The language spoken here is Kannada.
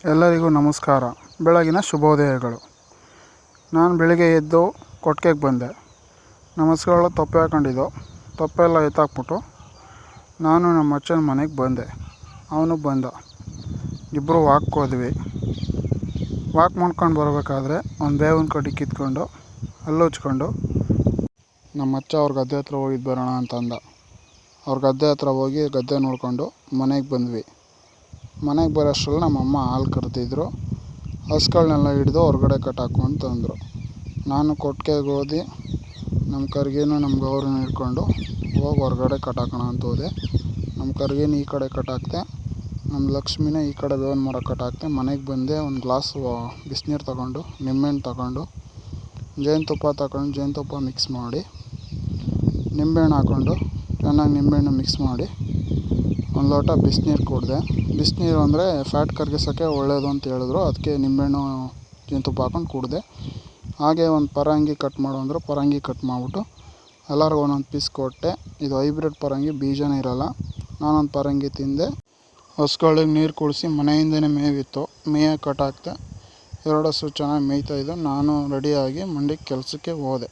ಎಲ್ಲರಿಗೂ ನಮಸ್ಕಾರ. ಬೆಳಗಿನ ಶುಭೋದಯಗಳು. ನಾನು ಬೆಳಿಗ್ಗೆ ಎದ್ದು ಕೊಟ್ಟಿಗೆಗೆ ಬಂದೆ. ನಮಸ್ಕಾರ ತೊಪ್ಪೆ ಹಾಕೊಂಡಿದ್ದು. ತೊಪ್ಪೆಲ್ಲ ಎತ್ತಾಕ್ಬಿಟ್ಟು ನಾನು ನಮ್ಮ ಅಚ್ಚನ ಮನೆಗೆ ಬಂದೆ. ಅವನು ಬಂದ. ಇಬ್ಬರು ವಾಕ್ ಹೋದ್ವಿ. ವಾಕ್ ಮಾಡ್ಕೊಂಡು ಬರಬೇಕಾದ್ರೆ ಒಂದು ಬೇವಿನ ಕಡ್ಡಿ ಕಿತ್ಕೊಂಡು ಹಲ್ಲು ಹಚ್ಕೊಂಡು ನಮ್ಮ ಅಚ್ಚ ಅವ್ರ ಗದ್ದೆ ಹತ್ರ ಹೋಗಿದ್ದು ಬರೋಣ ಅಂತಂದ. ಅವ್ರ ಗದ್ದೆ ಹತ್ರ ಹೋಗಿ ಗದ್ದೆ ನೋಡಿಕೊಂಡು ಮನೆಗೆ ಬಂದ್ವಿ. ಮನೆಗೆ ಬರೋಷ್ಟರಲ್ಲಿ ನಮ್ಮಮ್ಮ ಹಾಲು ಕರೆದಿದ್ರು. ಹಸುಗಳನ್ನೆಲ್ಲ ಹಿಡಿದು ಹೊರಗಡೆ ಕಟ್ಟಾಕು ಅಂತಂದರು. ನಾನು ಕೊಟ್ಟಿಗೆಗೆ ಹೋದಿ ನಮ್ಮ ಕರ್ಗೇನು ನಮ್ಮ ಗೌರನ್ನ ಹಿಡ್ಕೊಂಡು ಹೋಗಿ ಹೊರಗಡೆ ಕಟ್ಟಾಕೋಣ ಅಂತ ಹೋದೆ. ನಮ್ಮ ಕರ್ಗೇನು ಈ ಕಡೆ ಕಟ್ಟಾಕ್ದೆ, ನಮ್ಮ ಲಕ್ಷ್ಮಿನ ಈ ಕಡೆ ಬೇವಿನ ಮರ ಕಟ್ಟಾಕ್ದೆ. ಮನೆಗೆ ಬಂದೆ. ಒಂದು ಗ್ಲಾಸು ಬಿಸಿನೀರು ತಗೊಂಡು ನಿಂಬೆಹಣ್ಣು ತಗೊಂಡು ಜೇನುತುಪ್ಪ ಮಿಕ್ಸ್ ಮಾಡಿ ನಿಂಬೆಹಣ್ಣು ಹಾಕ್ಕೊಂಡು ಚೆನ್ನಾಗಿ ನಿಂಬೆಹಣ್ಣು ಮಿಕ್ಸ್ ಮಾಡಿ ಒಂದು ಲೋಟ ಬಿಸಿನೀರು ಕುಡಿದೆ. ಬಿಸಿನೀರು ಅಂದರೆ ಫ್ಯಾಟ್ ಕರಗಿಸೋಕ್ಕೆ ಒಳ್ಳೆಯದು ಅಂತ ಹೇಳಿದ್ರು. ಅದಕ್ಕೆ ನಿಂಬೆಹಣ್ಣು ಜೇನುತುಪ್ಪ ಹಾಕೊಂಡು ಕುಡಿದೆ. ಹಾಗೆ ಒಂದು ಪರಂಗಿ ಕಟ್ ಮಾಡು ಅಂದರು. ಪರಂಗಿ ಕಟ್ ಮಾಡಿಬಿಟ್ಟು ಎಲ್ಲರಿಗೂ ಒಂದೊಂದು ಪೀಸ್ ಕೊಟ್ಟೆ. ಇದು ಹೈಬ್ರಿಡ್ ಪರಂಗಿ, ಬೀಜನೇ ಇರೋಲ್ಲ. ನಾನೊಂದು ಪರಂಗಿ ತಿಂದೆ. ಹಸುಗಳಿಗೆ ನೀರು ಕುಡಿಸಿ ಮನೆಯಿಂದನೇ ಮೇವಿತ್ತು, ಮೇಯ ಕಟ್ಟಾಕ್ದೆ. ಎರಡು ಹಸು ಚೆನ್ನಾಗಿ ಮೇಯ್ತಾಯಿದ್ದು. ನಾನು ರೆಡಿಯಾಗಿ ಮಂಡ್ಯಕ್ಕೆ ಕೆಲಸಕ್ಕೆ ಹೋದೆ.